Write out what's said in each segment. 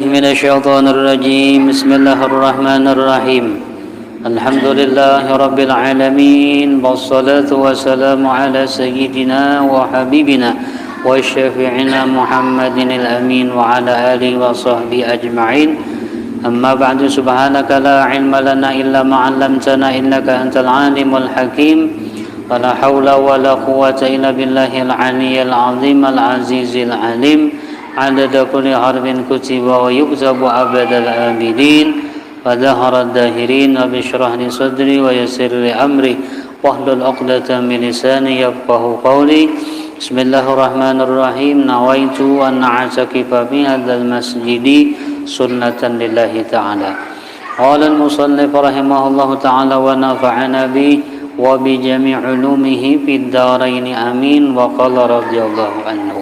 من الشيطان الرجيم بسم الله الرحمن الرحيم الحمد لله رب العالمين والصلاة والسلام على سيدنا وحبيبنا وشفيعنا محمد الأمين وعلى آله وصحبه أجمعين أما بعد سبحانك لا علم لنا إلا ما علمتنا إنك أنت العالم الحكيم ولا حول ولا قوة إلا بالله العلي العظيم العزيز العليم عدد كل حرف كتب ويكتب أبد الآبدين وظهر الداهرين وبشرح لي صدري ويسر لي أمري واحلل عقدة من لساني يفقه قولي بسم الله الرحمن الرحيم نويت أن أعتكف في هذا المسجد سنة لله تعالى قال المصنف رحمه الله تعالى ونفعنا به وبجميع علومه في الدارين آمين وقال رضي الله عنه.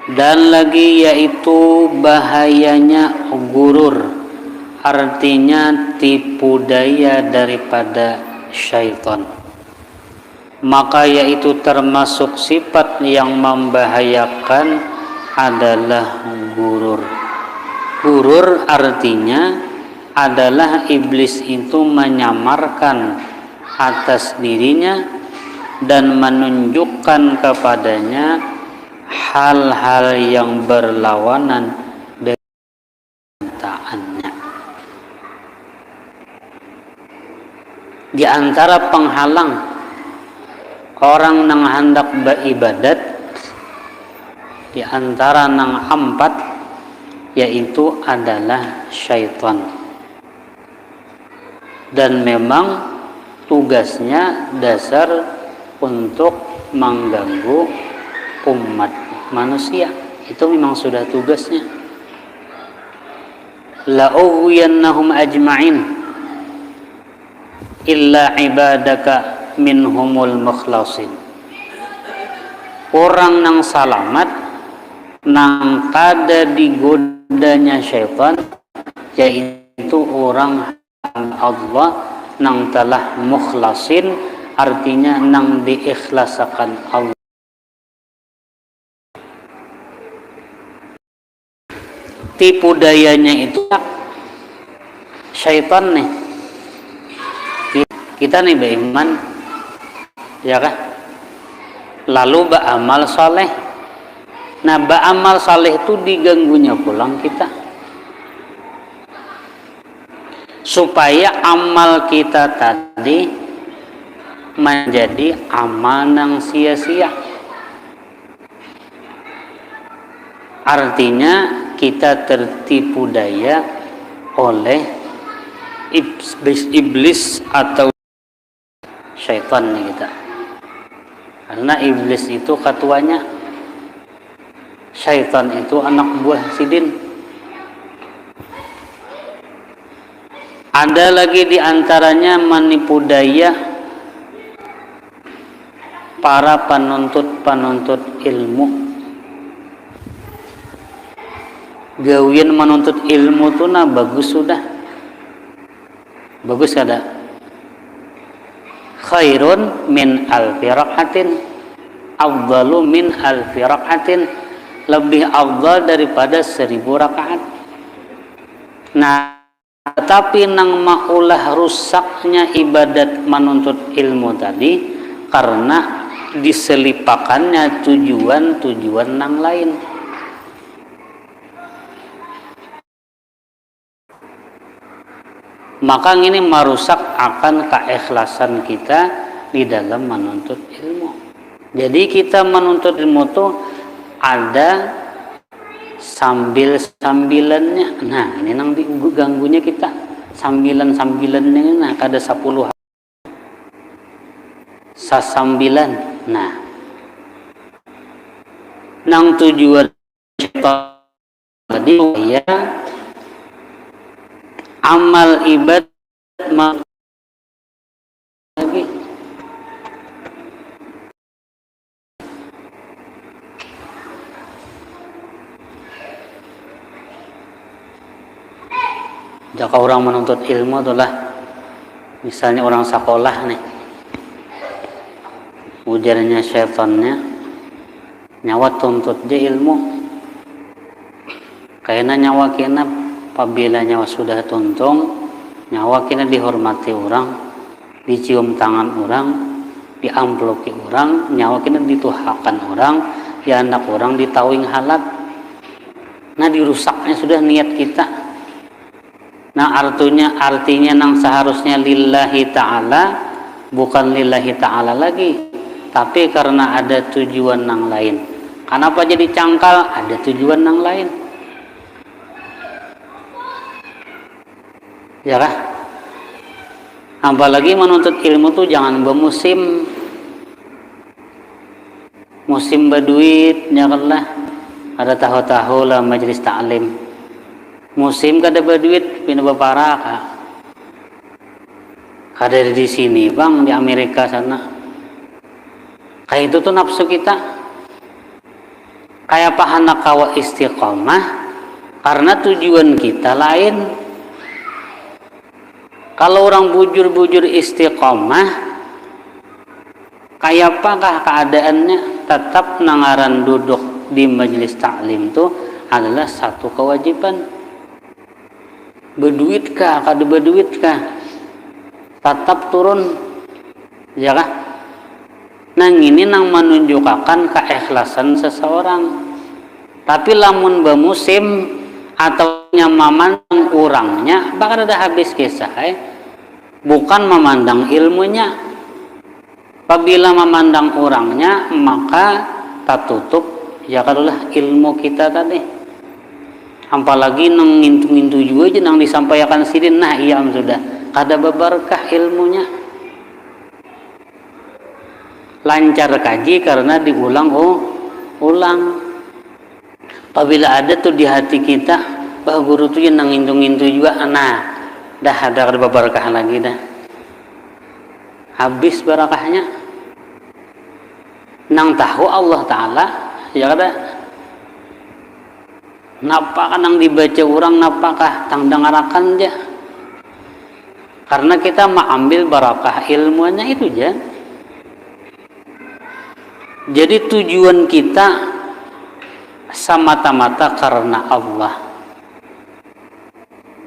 Dan lagi yaitu bahayanya gurur, artinya tipu daya daripada syaitan. Maka yaitu termasuk sifat yang membahayakan adalah gurur. Gurur artinya adalah iblis itu menyamarkan atas dirinya dan menunjukkan kepadanya hal-hal yang berlawanan dengan kecintaannya. Di antara penghalang orang nang hendak beribadat, di antara nang empat yaitu adalah syaitan. Dan memang tugasnya dasar untuk mengganggu umat manusia, itu memang sudah tugasnya. La ughwiyannahum ajma'in illa ibadaka minhumul mukhlasin. Orang nang salamat nang kada digodanya syaitan yaitu orang Allah nang telah mukhlasin, artinya nang diikhlasakan Allah. Tipu dayanya itu syaitan nih. Kita nih beriman, ya kan? Lalu beramal saleh. Nah, beramal saleh itu diganggunya pulang kita, supaya amal kita tadi menjadi amal yang sia-sia. Artinya kita tertipu daya oleh iblis atau syaitan kita. Karena iblis itu ketuanya, syaitan itu anak buah sidin. Ada lagi di antaranya menipu daya para penuntut ilmu. Gawian menuntut ilmu tuh bagus sudah. Bagus kada? Khairun min alfi rak'atin, afdalu min alfi rak'atin, lebih afdal daripada 1000 rakaat. Nah, tetapi nang maulah rusaknya ibadat menuntut ilmu tadi karena diselipakannya tujuan nang lain. Maka ini merusak akan keikhlasan kita di dalam menuntut ilmu. Jadi kita menuntut ilmu itu ada sambilannya. Nah, ini nang diganggunya kita. Sambilannya nah kada 10 sasambilan. Nah, nang tujuan tadi ya amal ibadah lagi. Jika orang menuntut ilmu itulah, misalnya orang sekolah nih, ujarnya syaitannya, nyawa tuntut je ilmu kayaknya nyawa kena apabila nyawa sudah tuntung nyawa kena dihormati orang, dicium tangan orang, diamploki orang, nyawa kena dituhakan orang, di anak orang ditawing halal. Nah dirusaknya sudah niat kita. Nah artinya nang seharusnya lillahi ta'ala bukan lillahi ta'ala lagi, tapi karena ada tujuan nang lain. Kenapa jadi cangkal? Ada tujuan nang lain. Ya kah? Apalagi menuntut ilmu tuh jangan bermusim. Musim berduit, janganlah. Ada tahu-tahu lah majelis ta'lim. Musim kada berduit, pindah berparah. Kada di sini bang, di Amerika sana. Kayak itu tuh nafsu kita. Kayak pahana kawa istiqomah, karena tujuan kita lain. Kalau orang bujur-bujur istiqomah, kayak apakah keadaannya? Tetap nangaran duduk di majelis taklim itu adalah satu kewajiban. Berduitkah, kada berduitkah? Tetap turun, ya kah? Nang ini nang menunjukkan keikhlasan seseorang. Tapi lamun bermusim atau memandang orangnya, bakal ada habis kisah. Bukan memandang ilmunya. Apabila memandang orangnya, maka tak tutup ya karulah ilmu kita tadi. Apalagi nang ngintu-ngintu juga aja nang disampaikan sidin, nah iya sudah kada berkah ilmunya. Lancar kaji karena diulang-ulang. Apabila ada tuh di hati kita, bah guru tuh yang nang ngintu-ngintu juga, nah dah ada berkah lagi dah. Habis barakahnya. Nang tahu Allah Ta'ala ya kada napakah nang dibaca orang, napakah tang dengarakan aja, karena kita mengambil barakah ilmunya itu aja. Jadi tujuan kita semata-mata karena Allah.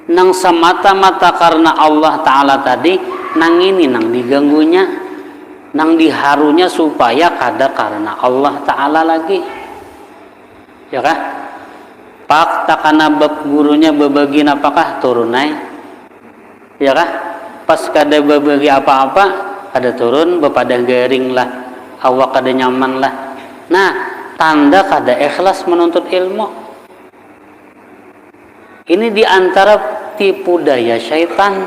Nang semata-mata karena Allah Ta'ala tadi, nang ini nang diganggunya, nang diharunya supaya kada karena Allah Ta'ala lagi. Ya kah? Pak takana bab gurunya berbagi apakah turunai? Ya kah? Pas kada berbagi apa-apa, kada turun bepada garing lah, awak kada nyaman lah. Nah, tanda kada ikhlas menuntut ilmu. Ini diantara tipu daya syaitan,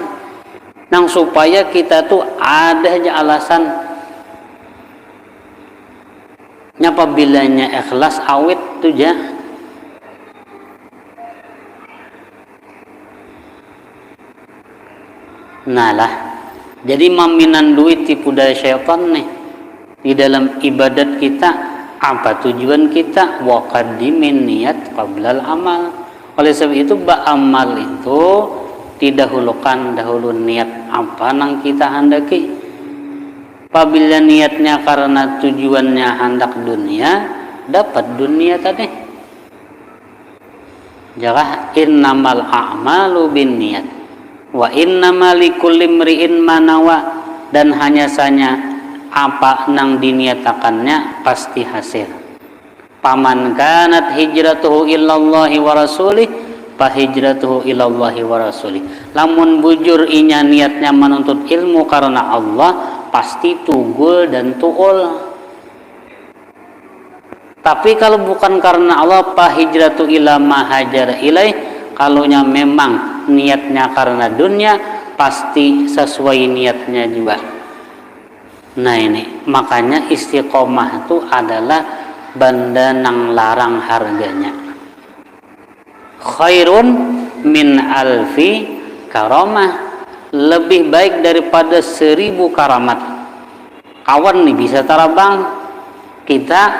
nang supaya kita tuh ada aja alasan. Nyapa bilanya ikhlas awet tuh ja. Nah lah, jadi maminan duit tipu daya syaitan nih di dalam ibadat kita. Apa tujuan kita? Wa qaddimin niat qablal amal. Oleh sebab itu ba'amal itu didahulukan dahulu niat apa nang kita handaki. Apabila niatnya karena tujuannya hendak dunia, dapat dunia tadi. Jangan innamal a'malu binniyat wa innamal likulli imri'in ma nawa, dan hanya saja apa nang diniatakannya pasti hasil. Paman kanat hijratuhu illallahi wa rasulih fa hijratuhu illallahi wa rasulih. Lamun bujur inya niatnya menuntut ilmu karena Allah, pasti tugul dan tuul. Tapi kalau bukan karena Allah, fa hijratu ila ma hajar ilaih, kalunya memang niatnya karena dunia, pasti sesuai niatnya juga. Nah ini makanya istiqomah itu adalah benda nang larang harganya. Khairun min alfi karamah, lebih baik daripada 1000 karamat. Kawan nih bisa tarabang, kita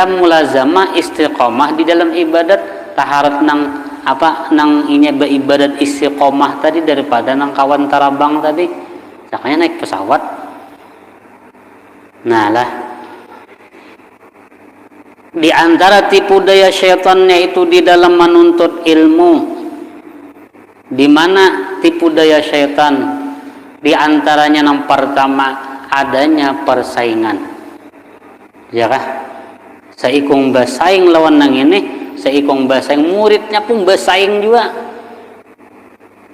mulazamah istiqomah di dalam ibadat, taharat nang apa nang ini beribadat istiqomah tadi daripada nang kawan tarabang tadi. Makanya naik pesawat. Nah lah, Di antara tipu daya syaitannya itu di dalam menuntut ilmu. Di mana tipu daya syaitan? Di antaranya yang pertama adanya persaingan. Ya kah? Saikung bersaing lawan nang ini, saikung bersaing, muridnya pun bersaing juga.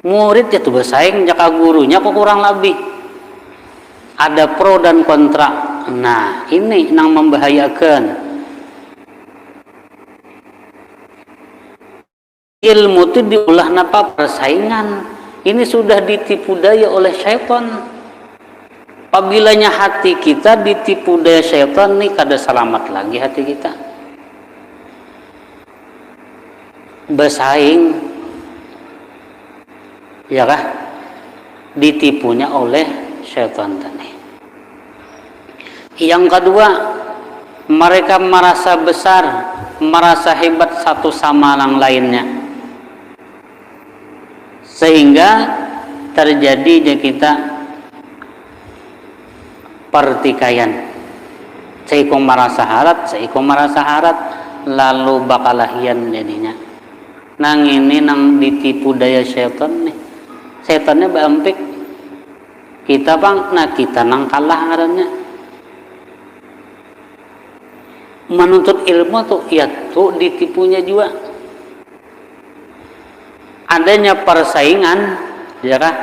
Muridnya tuh bersaing, jaka gurunya kok kurang lebih. Ada pro dan kontra. Nah, ini yang membahayakan. Ilmu itu diolah napa persaingan. Ini sudah ditipu daya oleh syaitan. Apabila hati kita ditipu daya syaitan nih, kada selamat lagi hati kita. Bersaing, ya kah? Ditipunya oleh syaitan tadi. Yang kedua, mereka merasa besar, merasa hebat satu sama yang lainnya. Sehingga terjadi kita pertikaian. Seikung merasa harat, lalu bakalahian jadinya. Nang ini nang ditipu daya syaitan nih. Syaitannya berampik. Kita bang, nah kita nang kalah ngarannya. Menuntut ilmu tuh, ya tuh ditipunya juga. Adanya persaingan, ya kah?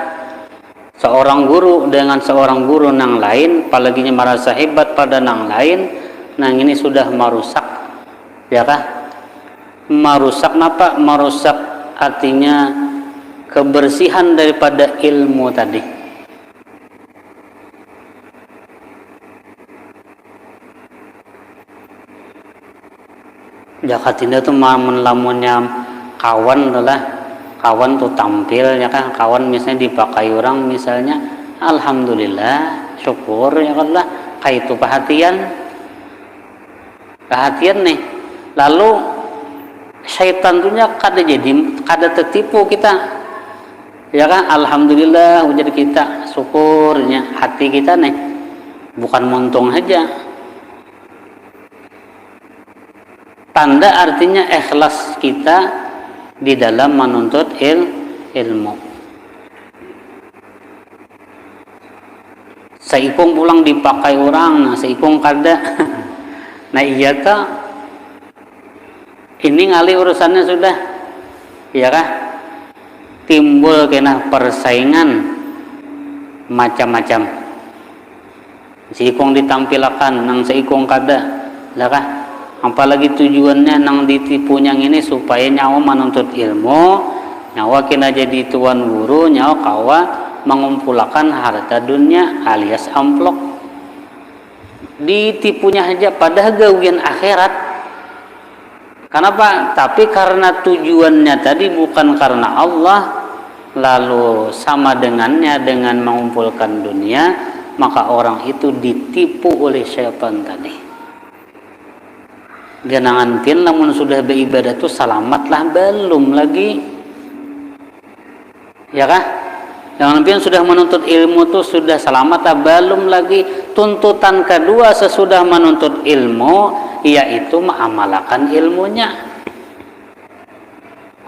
Seorang guru dengan seorang guru nang lain, apalagi merasa hebat pada nang lain, nang ini sudah merusak, ya kah? Merusak apa? Merusak artinya kebersihan daripada ilmu tadi. Jakatinda tuh melamunnya kawan adalah kawan tuh tampil, ya kan, kawan misalnya dipakai orang misalnya, alhamdulillah, syukur ya Allah, kayak itu perhatian nih. Lalu syaitan tuhnya kada tertipu kita, ya kan, alhamdulillah ujar kita, syukurnya hati kita nih bukan montung aja. Tanda artinya ikhlas kita di dalam menuntut ilmu. Seikung pulang dipakai orang, nah seikung kada. Nah iya kah? Ini ngali urusannya sudah, iya kah? Timbul kena persaingan macam-macam. Seikung ditampilkan, nang seikung kada, lah kah? Apalagi tujuannya nang ditipu yang ini supaya nyawa menuntut ilmu, nyawa kena jadi tuan guru, nyawa kawa mengumpulkan harta dunia alias amplok. Ditipunya aja padahal gawian akhirat. Kenapa? Tapi karena tujuannya tadi bukan karena Allah, lalu sama dengannya dengan mengumpulkan dunia, maka orang itu ditipu oleh syaitan tadi. Jangan tin namun sudah beribadah tuh selamatlah, belum lagi, ya kah? Jangan tin sudah menuntut ilmu tuh sudah selamatlah, belum lagi. Tuntutan kedua sesudah menuntut ilmu yaitu mengamalkan ilmunya.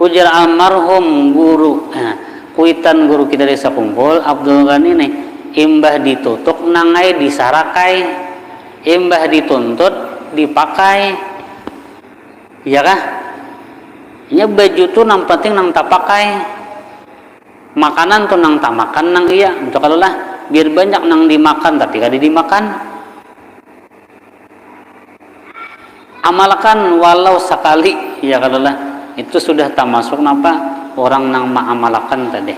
Ujar almarhum guru, kuitan guru kita desa Kumpul Abdul Ghani nih, imbah ditutuk nangai disarakai, imbah dituntut dipakai. Iya kah? Nya baju tuh nang penting nang tak pakai, makanan tuh nang tak makan nang iya. Untuk kalau lah biar banyak nang dimakan tapi kada dimakan. Amalkan walau sekali, ya kalau lah itu sudah tak masuk napa orang nang mengamalkan tadi.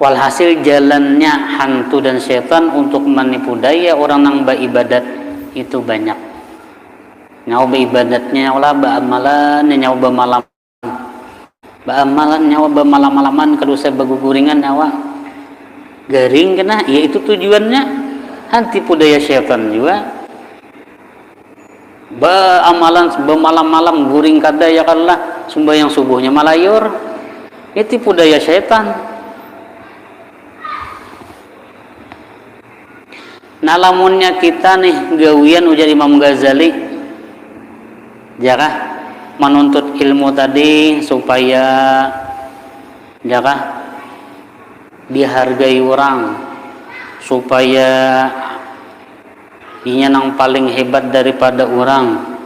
Walhasil jalannya hantu dan setan untuk menipu daya orang nang beribadat itu banyak. Nyawa beribadatnya nyawa beramalan, nyawa bermalam, beramalan nyawa bermalam-malaman, kedua saya berguguringan nyawa garing kena, ya itu tujuannya tipu daya syaitan juga. Beramalan bermalam-malam guring kada ya kallah, sembahyang subuhnya malayur, itu tipu daya syaitan. Nah lamunnya kita nih gawian ujar Imam Ghazali, Jakah menuntut ilmu tadi supaya jakah dihargai orang, supaya inya yang paling hebat daripada orang,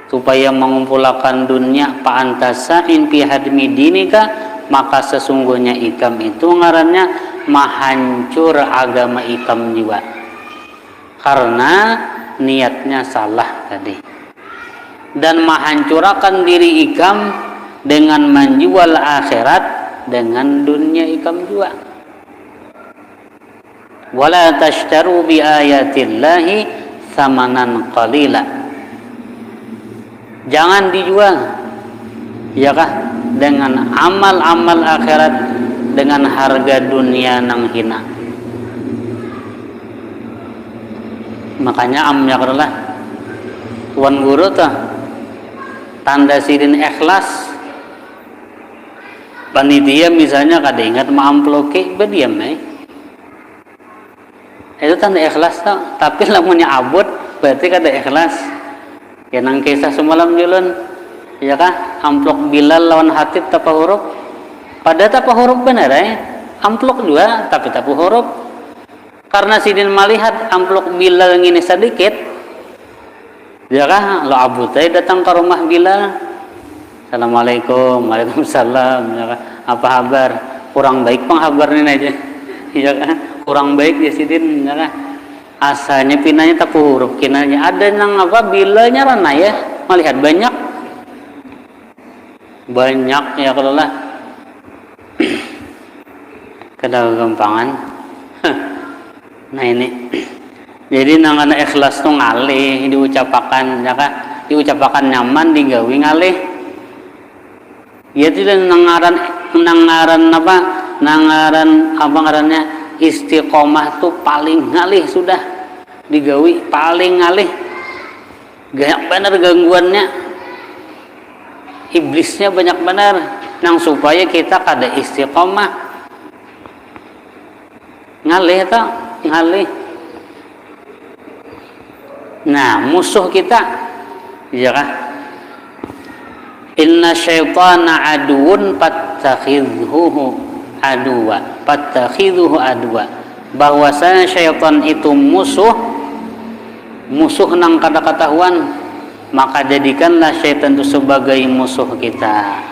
supaya mengumpulkan dunia pa'antasa'in fi hadmi dinika, maka sesungguhnya ikam itu ngarannya menghancur agama ikam juga karena niatnya salah tadi, dan menghancurkan diri ikam dengan menjual akhirat dengan dunia ikam juga. Wala tashtaru bi ayatillahi thamanan qalila, jangan dijual ya kah dengan amal-amal akhirat dengan harga dunia nang hina. Makanya amnya adalah tuan guru tuh tanda sirin ikhlas panitia misalnya kada ingat maamploke berdiam itu tanda ikhlas tuh, tapi lamunnya abot berarti kada ikhlas. Ya nang kisah semalam julun ya kah amplok Bilal lawan Hatib tapa huruf, pada tapa huruf benar amplok dua tapi tapa huruf. Karena sidin melihat amplok Bilal ini sedikit, ya kah lo Abu Tay datang ke rumah Bilal, Assalamualaikum, Waalaikumsalam, ya kah apa kabar, kurang baik penghabarnya aja, ya kah kurang baik ya sidin, ya kah asalnya pinanya tak huruf kinanya ada nang apa Bilalnya rana ya, melihat banyak ya kalau lah kedagampangan. Nah ini jadi nangana ikhlas tuh ngalih diucapakan ya kah diucapakan nyaman digawi ngalih ya tidak nangaran apa ngarannya istiqomah tuh paling ngalih sudah digawi paling ngalih banyak benar gangguannya iblisnya banyak benar nang supaya kita kada istiqomah ngalih atau ngalih. Nah musuh kita ya kah inna syaitana aduun fattakhidhuhu adwa, bahwasanya syaitan itu musuh nang kada ketahuan, maka jadikanlah syaitan itu sebagai musuh kita.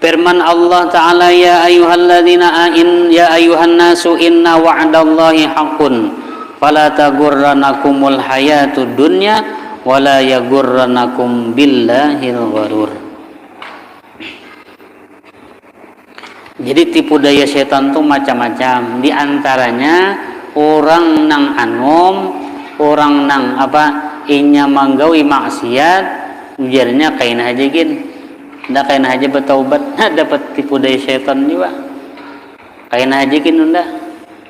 Firman Allah Ta'ala ya ayuhan nasu inna wa'dallahi haqqun fala tagurranakumul hayatud dunya wala yagurranakum billahil gharur. Jadi tipu daya setan tuh macam-macam, di antaranya orang nang anom, orang nang inya manggawi maksiat ujarnya kain aja gin ndak kain aja bertaubat dapat tipu daya setan juga kain aja gin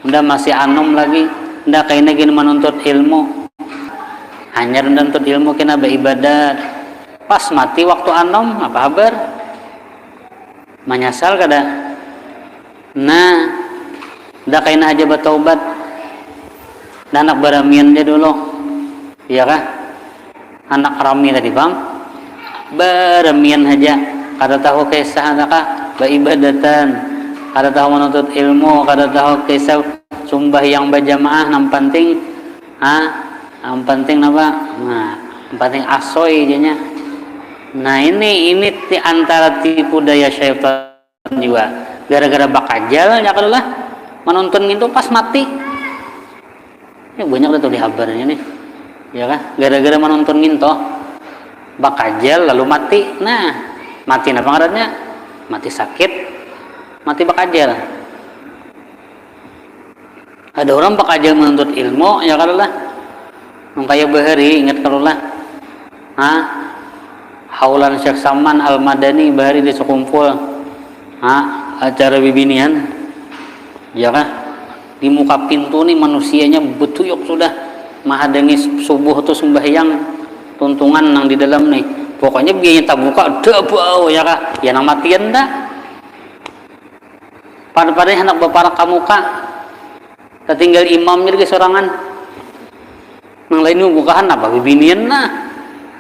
ndak masih anom lagi ndak kain gin menuntut ilmu hanya menuntut ilmu kena beribadat pas mati waktu anom apa kabar menyesal kada. Nah ndak kain aja bertaubat dan anak baramian dia dulu iya kah anak rami tadi bang baramian aja kada tahu kisah anakah beribadatan kada tahu menuntut ilmu kada tahu kisah sumbah yang berjamaah nam penting nam penting apa nah penting asoy jadinya. Nah ini di antara tipu daya syaitan juga gara-gara bakajal ya kalau lah menonton itu pas mati ini banyak tuh di kabarnya nih ya kan gara-gara menonton gitu bakajal lalu mati. Nah mati apa ngarannya mati sakit mati bakajal. Ada orang bakajal menuntut ilmu ya kalau lah kayak bahari ingat kalau lah haulan Syekh Saman Al-Madani bahari di sekumpul acara bibinian ya kan di muka pintu nih manusianya betuyuk sudah mahadangi subuh tuh sembahyang tuntungan nang di dalam nih pokoknya biayanya tak buka bau ya kah ya nang matian dah pada hendak berparak ke muka Tinggal imamnya di sorangan nang lain bukaan apa bibinian nah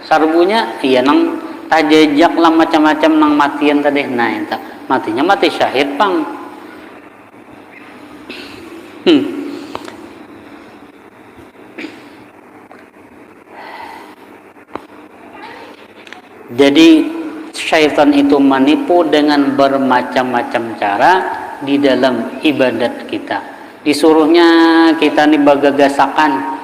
sarbunya iya nang tajajak lah macam-macam nang matian tadi nah itu matinya mati syahid pang Jadi syaitan itu menipu dengan bermacam-macam cara di dalam ibadat kita. Disuruhnya kita nih bagagasakan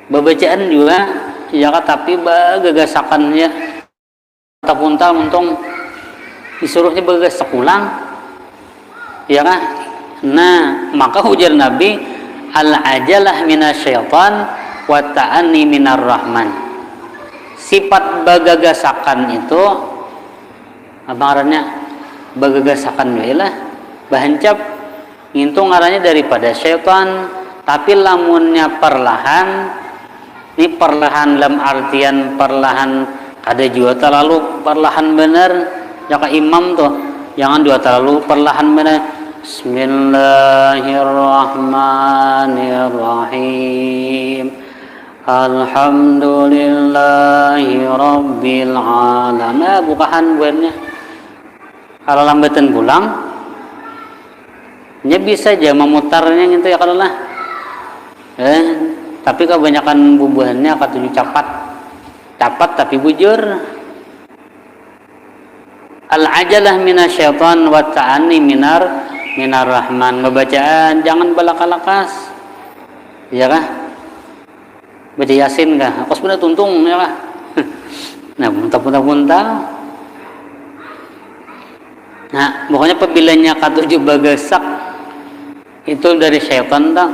babacaan juga ya tapi bagagasakannya tapuntal untung disuruhnya bagagasak ulang ya kan. Nah maka ujar Nabi al-ajalah minasyaitan wa ta'anni minar rahman. Sifat bagagasakan itu apa ngarannya bagagasakan lah bahan cap itu ngarannya daripada syaitan, tapi lamunnya perlahan ini perlahan dalam artian perlahan ada juga terlalu perlahan bener jaka imam tuh jangan juga terlalu perlahan bener. Bismillahirrahmanirrahim. Alhamdulillahi rabbil alamin. Bukahan buatnya. Kalau lambatan pulang, nya bisa aja memutarnya gitu ya kalau lah. Tapi kebanyakan bubuhannya katuju capat tapi bujur. Al-ajalah minasyaitan wa ta'anni minar rahman. Bacaan jangan balakalakas. Ya kah? Baca Yasin kah? Aku sebenarnya tuntung ya kah? Nah, muntah-muntah. Nah, pokoknya apabila katuju bagasak itu dari syaitan tak?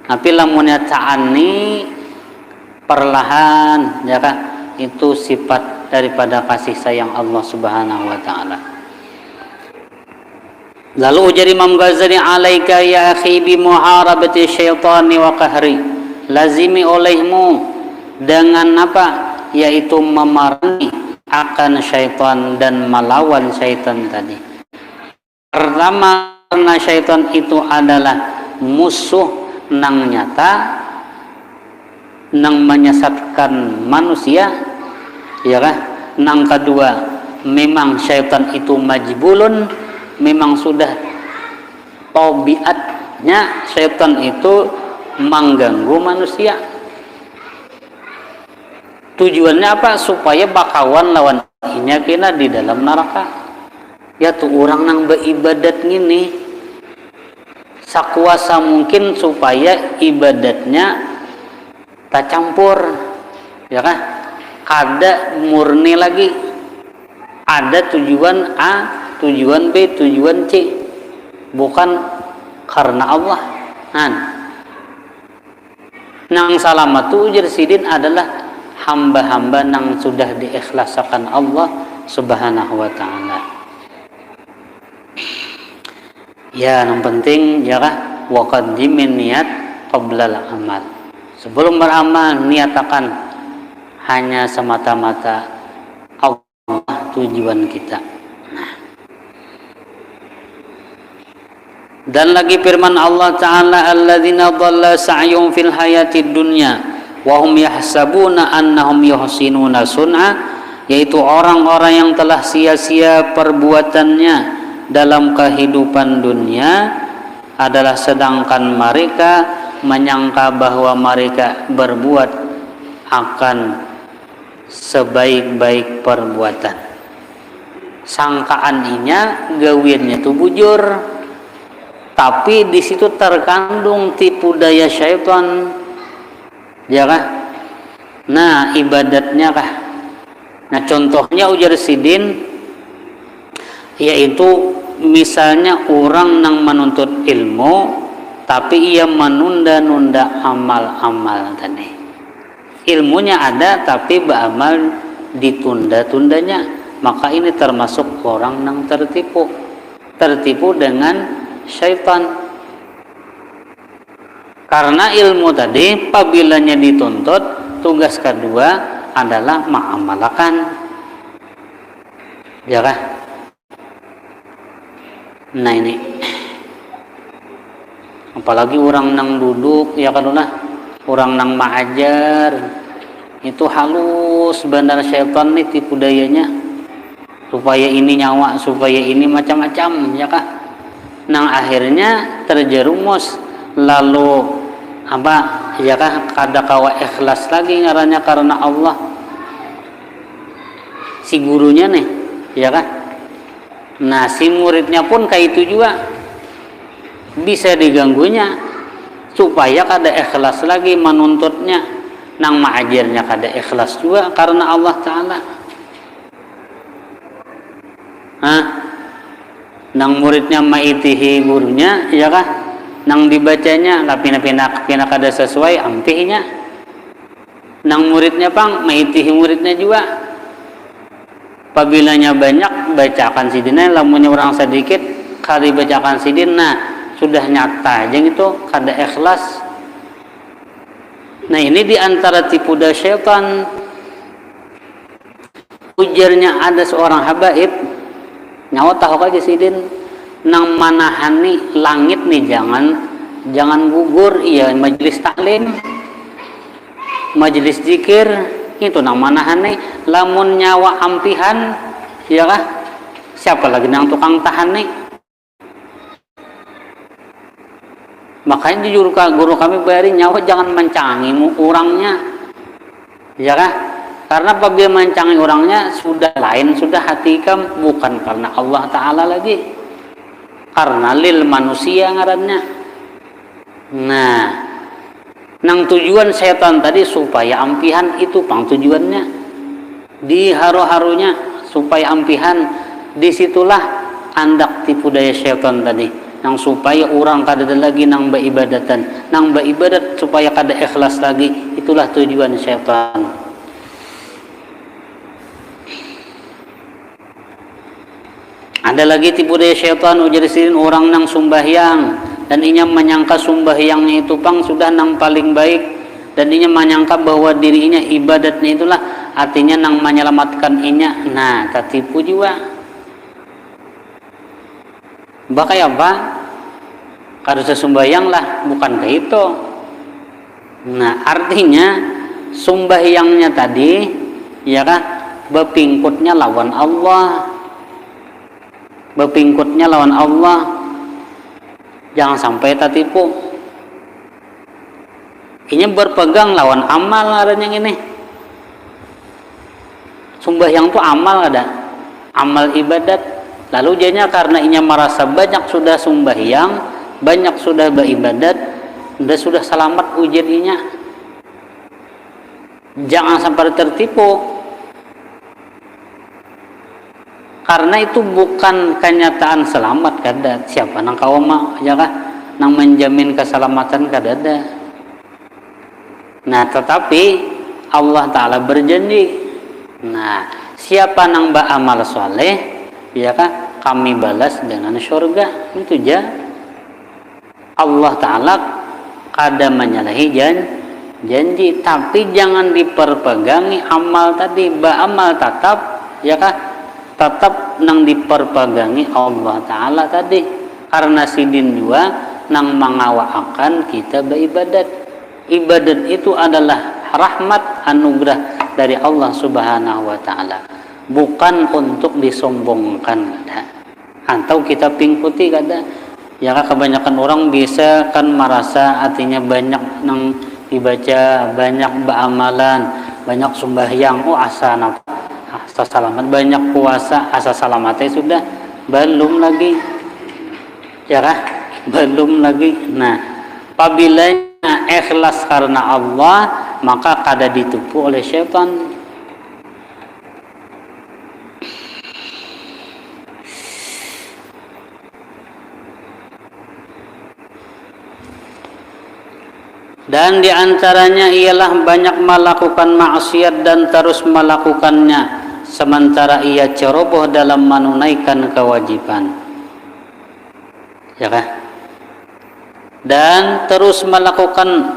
Tapi lamunnya ta'ani perlahan ya kah? Itu sifat daripada kasih sayang Allah Subhanahu wa taala. Lalu ujar Imam Ghazali alaika ya akhi bi muharabati syaitani wa qahri. Lazimi olehmu dengan apa? Yaitu memerangi akan syaitan dan melawan syaitan tadi. Pertama karena syaitan itu adalah musuh nang nyata nang menyesatkan manusia ya kan. Nang kedua memang syaitan itu majbulun, memang sudah tabiatnya syaitan itu mengganggu manusia. Tujuannya apa? Supaya bakawan lawan inya kena di dalam neraka. Ya tuh orang nang beribadat gini sakuasa mungkin supaya ibadatnya tak campur ya kan. Ada murni lagi, ada tujuan A, tujuan B, tujuan C, bukan karena Allah. Nang salamatu ujar sidin adalah hamba-hamba nang sudah diikhlaskan Allah Subhanahu wa taala. Ya, yang penting ya kah waqaddimin niat qabla al-amal. Sebelum beramal niatakan hanya semata-mata Allah tujuan kita. Dan lagi firman Allah Ta'ala alladzina dhalla sa'yuhum fil hayatid dunya wa hum yahsabuna annahum yuhsinuna sun'a, yaitu orang-orang yang telah sia-sia perbuatannya dalam kehidupan dunia adalah sedangkan mereka menyangka bahwa mereka berbuat akan sebaik-baik perbuatan. Sangkaan inya gawirnya itu bujur, tapi di situ terkandung tipu daya syaitan, ya kah? Nah ibadatnya kah? Nah contohnya ujar sidin, yaitu misalnya orang yang menuntut ilmu, tapi ia menunda-nunda amal-amal tadi. Ilmunya ada tapi beramal ditunda-tundanya, maka ini termasuk orang yang tertipu dengan syaitan. Karena ilmu tadi apabila dituntut, tugas kedua adalah mengamalkan, ya kah? Nah ini apalagi orang nang duduk ya kan orang nang maajar itu halus benar syaitan nih tipu dayanya supaya ini nyawa, supaya ini macam-macam ya kak. Nang akhirnya terjerumus lalu apa ya kak, kada kawa ikhlas lagi ngarannya karena Allah si gurunya nih ya kak. Nah si muridnya pun kayak itu juga bisa diganggunya supaya kada ikhlas lagi menuntutnya. Nang maajarnya kada ikhlas juga karena Allah Ta'ala. Nang muridnya maitihi gurunya ya kah, nang dibacanya pina kada sesuai ampihnya. Nang muridnya pang maitihi muridnya juga, pabilanya banyak bacakan sidina, lamunnya orang sedikit kali bacakan sidin, nah sudah nyata aja itu kada ikhlas. Nah ini diantara tipu daya syaitan. Ujarnya ada seorang habaib nyawa tahu aja sidin nang manahani langit nih jangan gugur iya majelis taklim majelis zikir itu nang manahani lamun nyawa ampihan ya kah siapa lagi nang tukang tahan nih. Makanya jujur guru kami bari nyawa jangan mencangi orangnya ya kah, karena apabila mencangi orangnya sudah lain, sudah hati kamu bukan karena Allah Ta'ala lagi, karena lil manusia ngarannya. Nah nang tujuan setan tadi supaya ampihan itu pang tujuannya di haru-harunya supaya ampihan, disitulah andak tipu daya setan tadi nang supaya orang kada lagi nang beribadatan, nang beribadat supaya kada ikhlas lagi, itulah tujuan syaitan. Ada lagi tipu daya syaitan ujar sirin orang nang sumbahyang dan inya menyangka sumbahyangnya itu pang sudah nang paling baik dan inya menyangka bahwa dirinya ibadatnya itulah artinya nang menyelamatkan inya. Nah tertipu juga. Bakai apa? Kada sumbahyang lah, bukan kayak itu. Nah artinya sumbahyangnya tadi ya kan bepingkutnya lawan Allah, bepingkutnya lawan Allah. Jangan sampai tertipu. Ini berpegang lawan amal ada yang ini. Sembahyang itu amal ada, amal ibadat. Lalu jadinya karena inya merasa banyak sudah sembahyang, banyak sudah beribadat, dan sudah selamat ujian inya. Jangan sampai tertipu. Karena itu bukan kenyataan selamat kada. Siapa nang kawama ya kah? Nang menjamin keselamatan kada ada. Nah, tetapi Allah Ta'ala berjanji. Nah, siapa nang beramal soleh, ya kah? Kami balas dengan surga. Itu aja. Allah Ta'ala kada menyalahi janji, tapi jangan diperpegangi amal tadi. Beramal tetap, ya kah? Tetap nang diperpegangi Allah Ta'ala tadi. Karena sidin juga nang mengawaakan kita beribadat. Ibadat itu adalah rahmat anugerah dari Allah Subhanahu wa Ta'ala, bukan untuk disombongkan kada, atau kita pingkuti kada. Ya kebanyakan orang bisa kan merasa artinya banyak nang dibaca, banyak beramalan, banyak sembahyang, oh asa napa, asa selamat, banyak puasa, asa selamatnya sudah belum lagi, ya kah? Belum lagi. Nah, apabila ikhlas karena Allah, maka kada ditipu oleh syaitan. Dan diantaranya ialah banyak melakukan maksiat dan terus melakukannya sementara ia ceroboh dalam menunaikan kewajiban, ya kah? Dan terus melakukan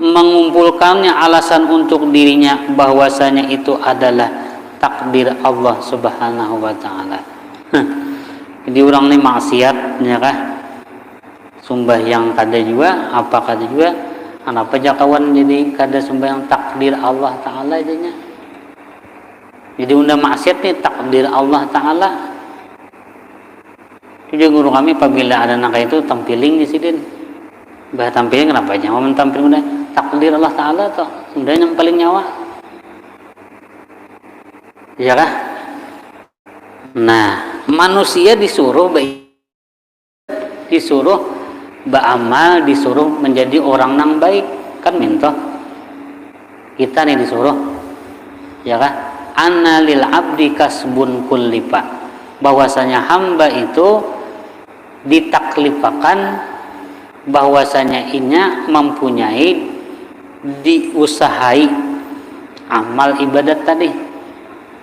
mengumpulkannya alasan untuk dirinya bahwasanya itu adalah takdir Allah Subhanahu wa Ta'ala. Jadi orang ini maksiat, ya kah? Sembahyang kada juga, apa kada juga, kenapa jakawan jadi kada sembahyang takdir Allah Ta'ala jadinya. Jadi unda maksiat nih takdir Allah Ta'ala. Jadi guru kami apabila ada nangka itu tampiling di sini. Bah tampiling kenapa aja? Mau tampil udah takdir Allah Ta'ala toh. Udah yang paling nyawa. Iya kah? Nah, manusia disuruh beramal, disuruh menjadi orang yang baik, kan minta. Kita nih disuruh, ya kah? Anna lil abdi kasbun kullifa. Bahwasanya hamba itu ditaklifakan, bahwasanya inya mempunyai diusahai amal ibadat tadi.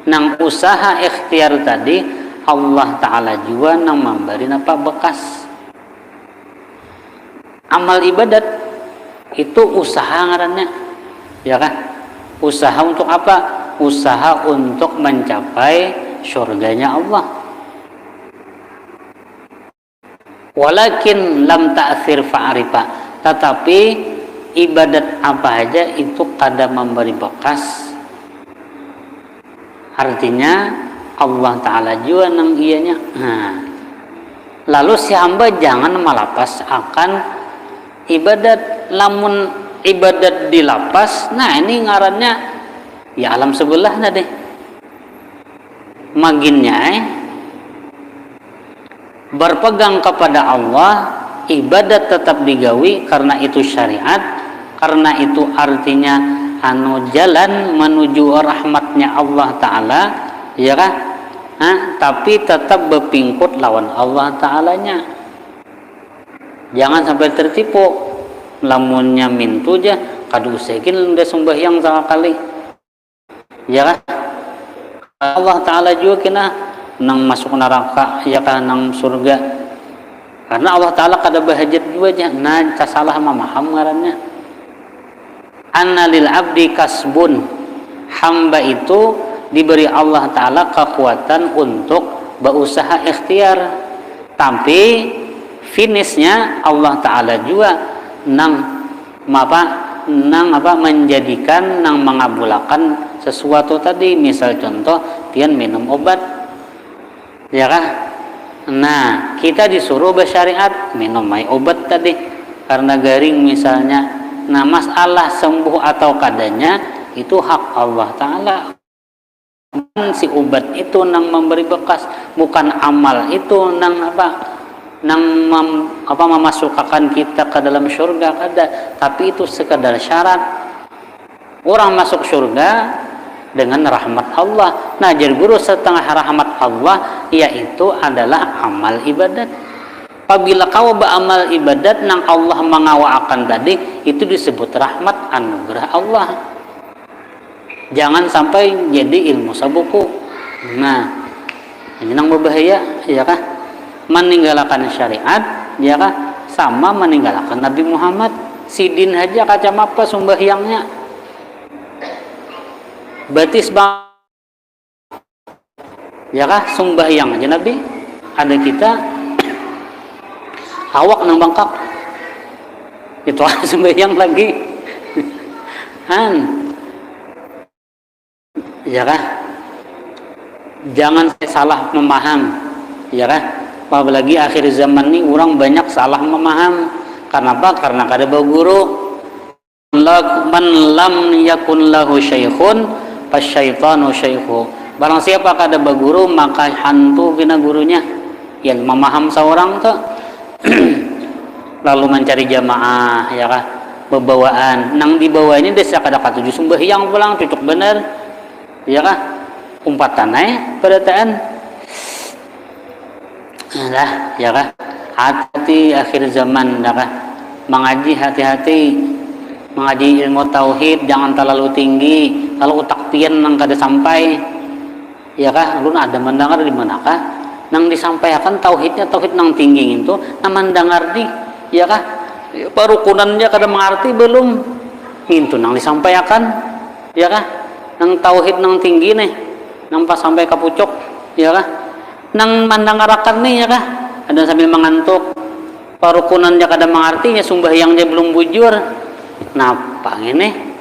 Nang usaha ikhtiar tadi Allah Ta'ala juga nang memberi apa bekas. Amal ibadat itu usaha ngarannya, ya kan? Usaha untuk apa? Usaha untuk mencapai surganya Allah. Walakin lam ta'thir fa'arifa. Tetapi ibadat apa aja itu kada memberi bekas. Artinya Allah Ta'ala juga nang ianya. Nah, lalu si hamba jangan malapas akan ibadat. Lamun ibadat dilapas, nah ini ngarannya ya alam sebelah nah deh maginnya berpegang kepada Allah, ibadat tetap digawi karena itu syariat, karena itu artinya jalan menuju rahmatnya Allah Ta'ala, ya kan? Tapi tetap berpingkut lawan Allah Ta'alanya. Jangan sampai tertipu. Lamunnya mintu aja kadu usahakin udah sembahyang sekali, ya kan? Allah Ta'ala juga kena nang masuk neraka, ya kan, nang surga, karena Allah Ta'ala kada bahajat juga aja. Nah salah memaham ngarannya. Anna lil abdi kasbun, hamba itu diberi Allah Ta'ala kekuatan untuk berusaha ikhtiar, tapi finishnya Allah Ta'ala juga nang menjadikan, nang mengabulkan sesuatu tadi. Misal contoh pian minum obat, ya kan? Nah kita disuruh bersyariat minum obat tadi karena garing misalnya. Nah masalah sembuh atau kadanya itu hak Allah Ta'ala. Si obat itu nang memberi bekas, bukan amal itu nang memasukkan kita ke dalam surga kada. Tapi itu sekadar syarat. Orang masuk surga dengan rahmat Allah. Nah jadi guru setengah rahmat Allah yaitu adalah amal ibadat. Apabila kau beramal ibadat nang Allah mengawakan tadi, itu disebut rahmat anugerah Allah. Jangan sampai jadi ilmu sabuku. Nah ini nang berbahaya, ya kah? Meninggalkan syariat, ya kah? Sama meninggalkan Nabi Muhammad. Sidin aja kacam apa sembahyangnya, batis bang, ya kah? Sembahyang aja Nabi. Ada kita awak nang bangkak itu ada sembahyang lagi. Ya kah? Jangan salah memaham, ya kah? Apalagi akhir zaman ini orang banyak salah memaham. Kenapa? Karena kada berguru. Man lam yakun lahu syaikhun fasyaitanu syaikhu. Barang siapa kada berguru maka hantu kena gurunya. Yang memaham seorang tuh lalu mencari jamaah, ya kah? Bebawaan nang dibawa ini desa kada katuju sembahyang pulang cocok bener, ya kah? Umpatan perataan. Nah, ya kah? Hati akhir zaman, ya kah? Mengaji hati-hati, mengaji ilmu tauhid jangan terlalu tinggi. Kalau utak pian nang kada sampai, ya kah? Lu ada mendengar di manakah? Nang disampaikan tauhidnya tauhid nang tinggi itu, nang mendengar di, ya kah? Perukunannya kada mengerti belum? Itu nang disampaikan, ya kah? Nang tauhid nang tinggi nih, nang pas sampai ke pucuk, ya kah? Nang mendengarkan nih, ya kah? Ada sambil mengantuk, parukunannya kada mengartinya sembahyangnya belum bujur. Napa ini?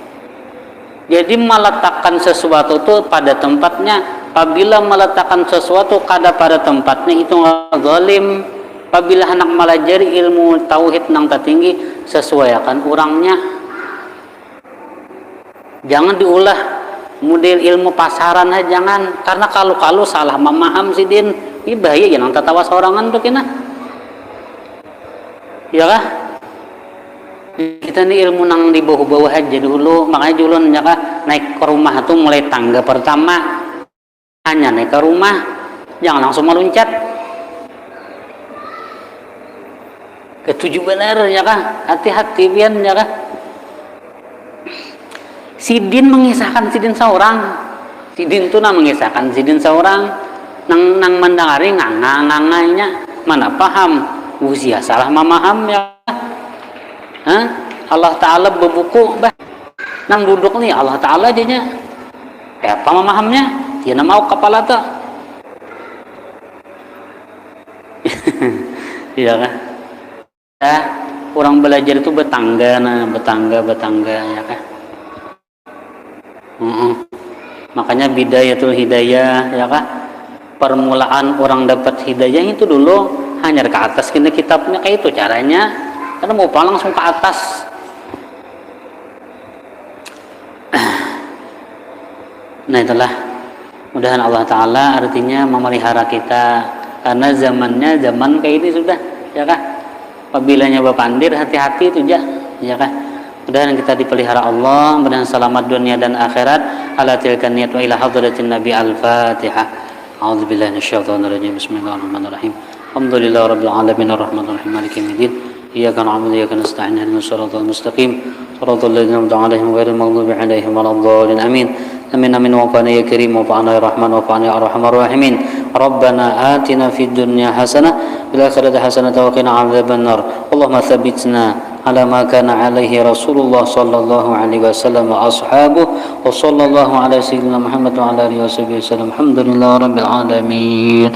Jadi meletakkan sesuatu itu pada tempatnya. Apabila meletakkan sesuatu kada pada tempatnya itu zalim. Apabila hendak melajari ilmu tauhid nang tertinggi, sesuaikan orangnya. Jangan diulah model ilmu pasaran aja, jangan. Karena kalau salah memaham sidin, ini bahaya ya nang tatawa sorangan tuh kena. Ya kah? Kita nih ilmu nang di bawah-bawah aja dulu, makanya dulu naik ke rumah tuh mulai tangga pertama hanya naik ke rumah, jangan langsung meluncat. Ketujuh benar ya kah? Hati-hati pian ya kah? Sidin mengisahkan sidin seorang, sidin tuh mengisahkan sidin seorang, nang mendengari nganganya mana paham, usia salah memaham ya. Allah Ta'ala berbuku bah nang duduk nih Allah Ta'ala jadinya apa memahamnya dia mau kepala tuh. Iya kan ya, orang belajar itu betangga ya kan. Makanya bidayatul hidayah ya kan, permulaan orang dapat hidayah itu dulu hanya ke atas kitabnya kayak itu caranya. Karena mau pulang langsung ke atas. Nah itulah, mudahan Allah Ta'ala artinya memelihara kita. Karena zamannya zaman kayak ini sudah, ya kah? Apabila nyoba pandir, hati-hati itu ya kah? Mudahan kita dipelihara Allah, mudahan selamat dunia dan akhirat. Ala tilkan niyat wa ila hadratin Nabi Al-Fatihah. A'udzubillahi minasyaitonirrajim. Bismillahirrahmanirrahim. Alhamdulillah rabbil alamin arrahmanirrahim maliki yaumiddin. إياك نعبد وإياك نستعين اهدنا الصراط المستقيم صراط الذين أنعمت عليهم غير المغضوب عليهم ولا الضالين آمين آمين آمين وفقنا يا كريم وفقنا يا رحمن وفقنا يا أرحم الراحمين ربنا آتنا في الدنيا حسنة وفي الآخرة حسنة وقنا عذاب النار اللهم ثبتنا على ما كان عليه رسول الله صلى الله عليه وسلم وأصحابه وصلى الله على سيدنا محمد وعلى آله وصحبه وسلم الحمد لله رب العالمين.